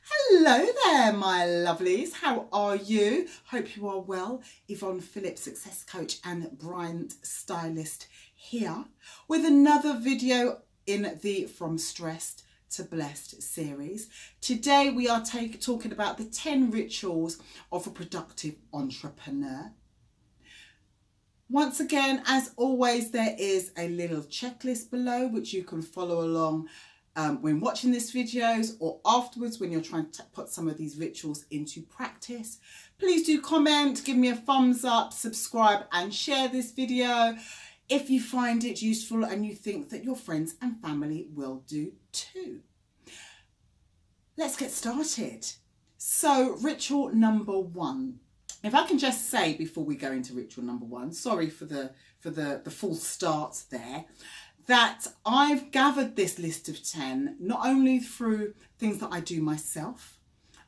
Hello there, my lovelies. How are you? Hope you are well. Yvonne Phillips, success coach and brand stylist here with another video in the From Stressed to Blessed series. Today we are talking about the 10 rituals of a productive entrepreneur. Once again, as always, there is a little checklist below which you can follow along when watching these videos or afterwards when you're trying to put some of these rituals into practice. Please do comment, give me a thumbs up, subscribe and share this video if you find it useful and you think that your friends and family will do too. Let's get started. So ritual number 1. If I can just say before we go into ritual number 1, sorry for the full start there, that I've gathered this list of 10 not only through things that I do myself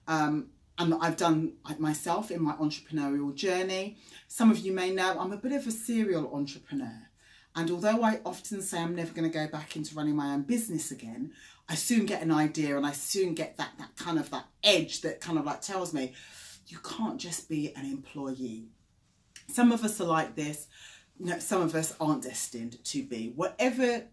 and that I've done myself in my entrepreneurial journey. Some of you may know I'm a bit of a serial entrepreneur, and although I often say I'm never going to go back into running my own business again, I soon get an idea and I soon get that kind of that edge that kind of like tells me you can't just be an employee. Some of us are like this. No, some of us aren't destined to be. Whatever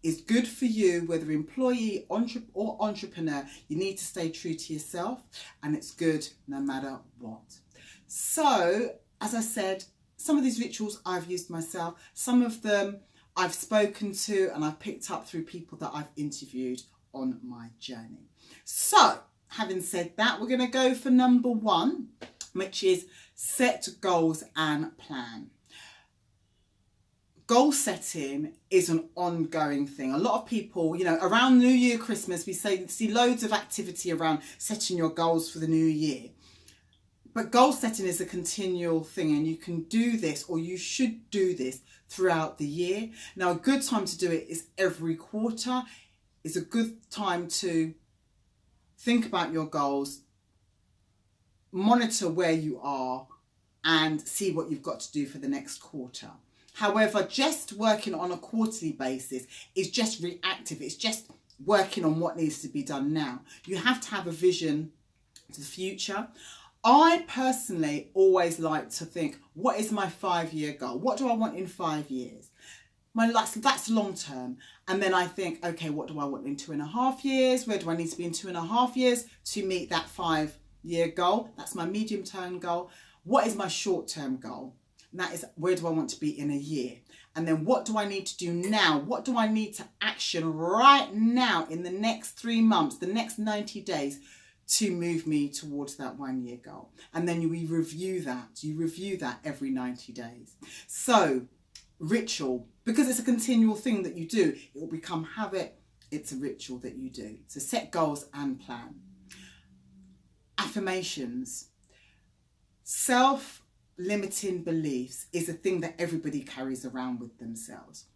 is good for you, whether employee or entrepreneur, you need to stay true to yourself, and it's good no matter what. So, as I said, some of these rituals I've used myself, some of them I've spoken to and I've picked up through people that I've interviewed on my journey. So, having said that, we're going to go for number 1, which is set goals and plan. Goal setting is an ongoing thing. A lot of people, around New Year, Christmas, we see loads of activity around setting your goals for the new year. But goal setting is a continual thing, and you can do this, or you should do this throughout the year. Now, a good time to do it is every quarter. It's a good time to think about your goals, monitor where you are, and see what you've got to do for the next quarter. However, just working on a quarterly basis is just reactive. It's just working on what needs to be done now. You have to have a vision to the future. I personally always like to think, what is my 5-year goal? What do I want in 5 years? That's long term. And then I think, okay, what do I want in 2.5 years? Where do I need to be in 2.5 years to meet that 5-year goal? That's my medium term goal. What is my short term goal? And that is, where do I want to be in a year? And then what do I need to do now? What do I need to action right now in the next 3 months, the next 90 days to move me towards that 1-year goal? And then we review that. You review that every 90 days. So ritual, because it's a continual thing that you do, it will become habit. It's a ritual that you do. So set goals and plan. Affirmations. Self-limiting beliefs is a thing that everybody carries around with themselves.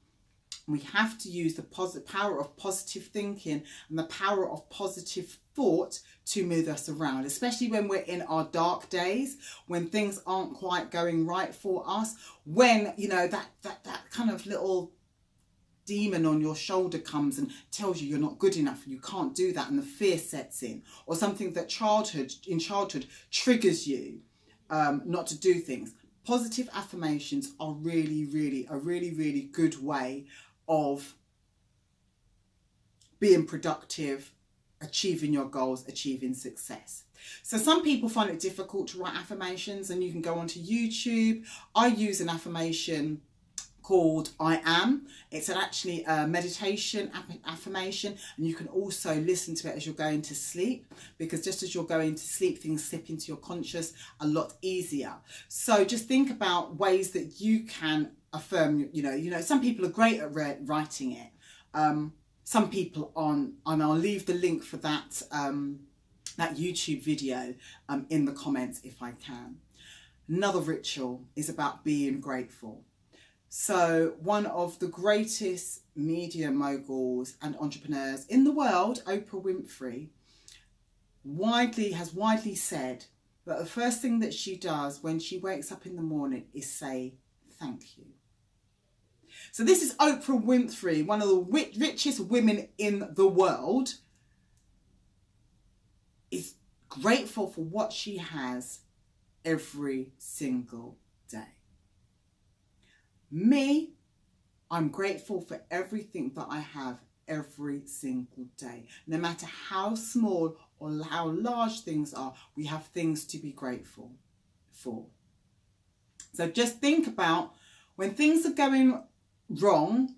We have to use the power of positive thinking and the power of positive thought to move us around, especially when we're in our dark days, when things aren't quite going right for us, when, that kind of little demon on your shoulder comes and tells you you're not good enough, you can't do that, and the fear sets in, or something that in childhood triggers you not to do things. Positive affirmations are a really good way of being productive, achieving your goals, achieving success. So some people find it difficult to write affirmations, and you can go onto YouTube. I use an affirmation called I Am. It's actually a meditation affirmation, and you can also listen to it as you're going to sleep, because just as you're going to sleep, things slip into your conscious a lot easier. So just think about ways that you can affirm, some people are great at writing it. Some people aren't, and I'll leave the link for that YouTube video in the comments if I can. Another ritual is about being grateful. So one of the greatest media moguls and entrepreneurs in the world, Oprah Winfrey, has widely said that the first thing that she does when she wakes up in the morning is say thank you. So this is Oprah Winfrey, one of the richest women in the world, is grateful for what she has every single day. Me, I'm grateful for everything that I have every single day. No matter how small or how large things are, we have things to be grateful for. So just think about when things are going wrong,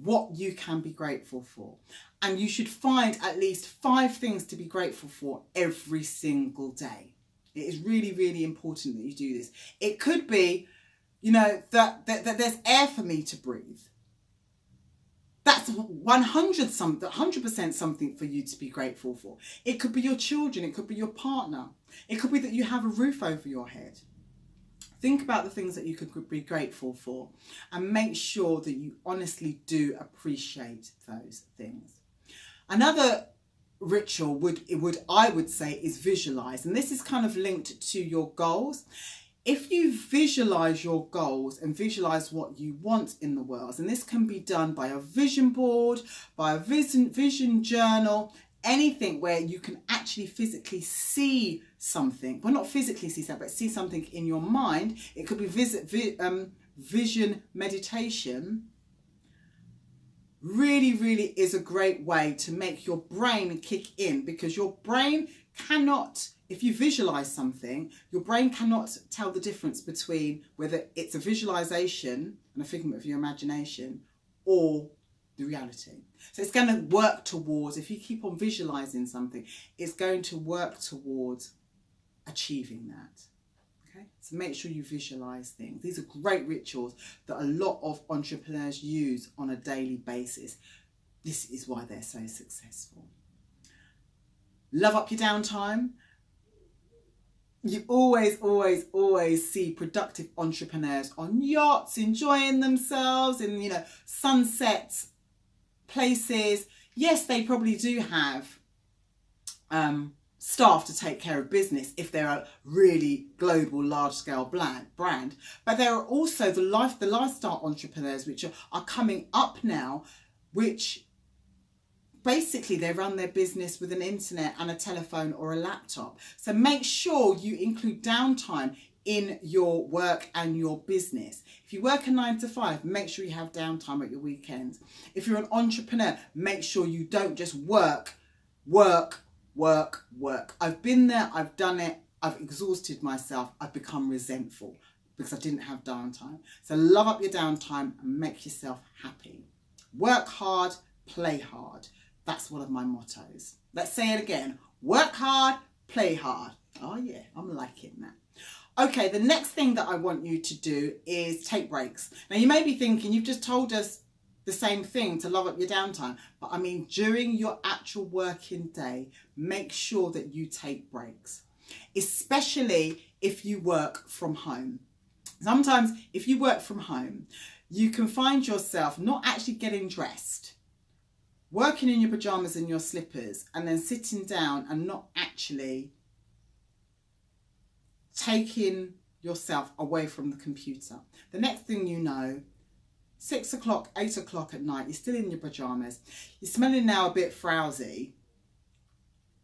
what you can be grateful for. And you should find at least 5 things to be grateful for every single day. It is really, really important that you do this. It could be, that there's air for me to breathe. That's 100% something for you to be grateful for. It could be your children. It could be your partner. It could be that you have a roof over your head. Think about the things that you could be grateful for and make sure that you honestly do appreciate those things. Another ritual I would say is visualize, and this is kind of linked to your goals. If you visualize your goals and visualize what you want in the world, and this can be done by a vision board, by a vision journal, anything where you can actually physically see something. Well, not physically see something, but see something in your mind. It could be vision meditation. Really, really is a great way to make your brain kick in, because your brain cannot, if you visualize something, your brain cannot tell the difference between whether it's a visualization and a figment of your imagination or the reality. So it's going to work towards, if you keep on visualizing something, it's going to work towards achieving that. Okay, so make sure you visualize things. These are great rituals that a lot of entrepreneurs use on a daily basis. This is why they're so successful. Love up your downtime. You always see productive entrepreneurs on yachts, enjoying themselves in, sunsets, places. Yes, they probably do have staff to take care of business if they're a really global, large-scale brand. But there are also the lifestyle entrepreneurs which are coming up now, which basically they run their business with an internet and a telephone or a laptop. So make sure you include downtime in your work and your business. If you work a 9 to 5, make sure you have downtime at your weekends. If you're an entrepreneur, make sure you don't just work. I've been there, I've done it, I've exhausted myself, I've become resentful because I didn't have downtime. So love up your downtime and make yourself happy. Work hard, play hard. That's one of my mottos. Let's say it again. Work hard, play hard. Oh yeah, I'm liking that. Okay, the next thing that I want you to do is take breaks. Now you may be thinking, you've just told us the same thing, to love up your downtime. But I mean, during your actual working day, make sure that you take breaks, especially if you work from home. Sometimes if you work from home, you can find yourself not actually getting dressed, working in your pajamas and your slippers, and then sitting down and not actually taking yourself away from the computer. The next thing you know, 6 o'clock, 8 o'clock at night, you're still in your pajamas, you're smelling now a bit frowsy,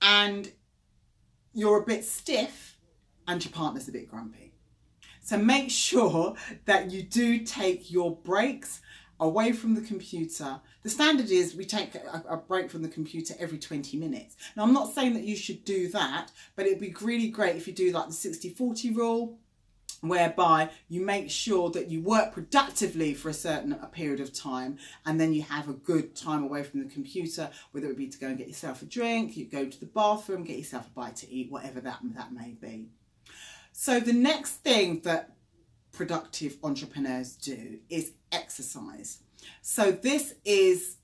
and you're a bit stiff, and your partner's a bit grumpy. So make sure that you do take your breaks away from the computer. The standard is we take a break from the computer every 20 minutes. Now, I'm not saying that you should do that, but it'd be really great if you do like the 60-40 rule, whereby you make sure that you work productively for a period of time, and then you have a good time away from the computer, whether it be to go and get yourself a drink, you go to the bathroom, get yourself a bite to eat, whatever that may be. So the next thing that productive entrepreneurs do is exercise. So this is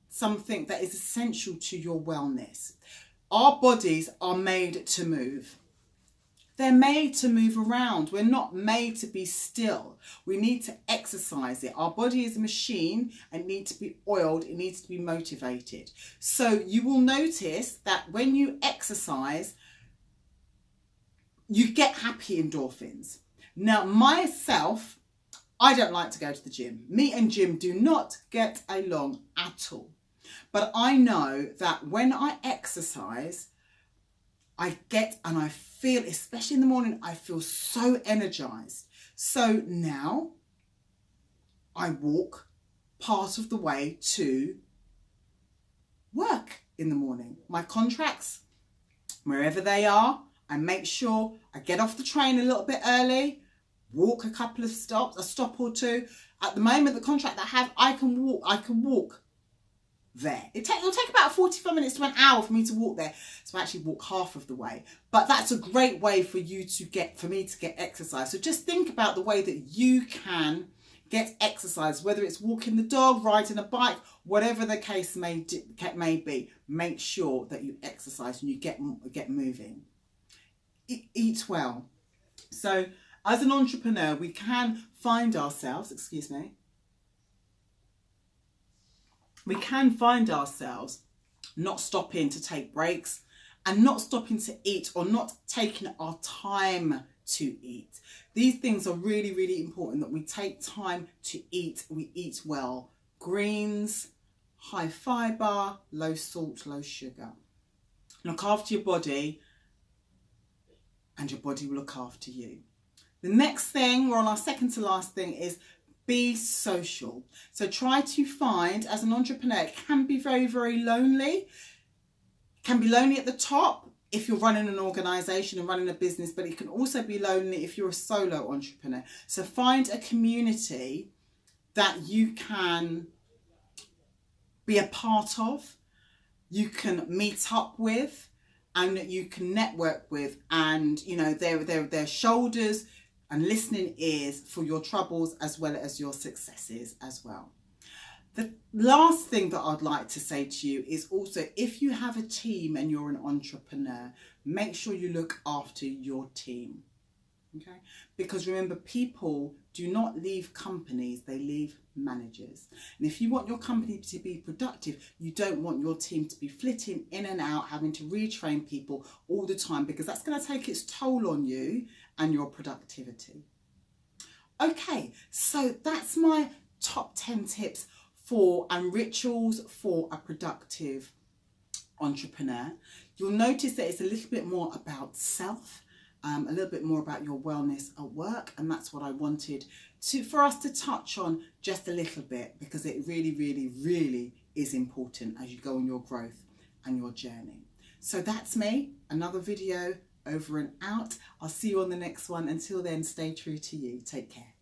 something that is essential to your wellness. Our bodies are made to move. They're made to move around. We're not made to be still. We need to exercise it. Our body is a machine and it needs to be oiled. It needs to be motivated. So you will notice that when you exercise, you get happy endorphins. Now, myself, I don't like to go to the gym. Me and gym do not get along at all. But I know that when I exercise, I get and I feel, especially in the morning, I feel so energized. So now I walk part of the way to work in the morning. My contracts, wherever they are, I make sure I get off the train a little bit early, walk a couple of stops, a stop or two. At the moment, the contract that I have, I can walk there. It'll take about 45 minutes to an hour for me to walk there. So I actually walk half of the way. But that's a great way for me to get exercise. So just think about the way that you can get exercise, whether it's walking the dog, riding a bike, whatever the case may be. Make sure that you exercise and you get moving. Eat well. So as an entrepreneur, we can find ourselves, we can find ourselves not stopping to take breaks and not stopping to eat, or not taking our time to eat. These things are really, really important, that we take time to eat. We eat well. Greens, high fibre, low salt, low sugar. Look after your body and your body will look after you. The next thing, we're on our second to last thing, is be social. So try to find, as an entrepreneur, it can be very, very lonely. It can be lonely at the top if you're running an organisation and running a business, but it can also be lonely if you're a solo entrepreneur. So find a community that you can be a part of, you can meet up with, and you can network with, and they're shoulders and listening ears for your troubles as well as your successes as well. The last thing that I'd like to say to you is also, if you have a team and you're an entrepreneur, make sure you look after your team. Okay? Because remember, people do not leave companies, they leave managers. And if you want your company to be productive, you don't want your team to be flitting in and out, having to retrain people all the time, because that's going to take its toll on you and your productivity. Okay, so that's my top 10 tips and rituals for a productive entrepreneur. You'll notice that it's a little bit more about self, a little bit more about your wellness at work, and that's what I wanted for us to touch on just a little bit, because it really, really, really is important as you go on your growth and your journey. So that's me, another video over and out. I'll see you on the next one. Until then, stay true to you. Take care.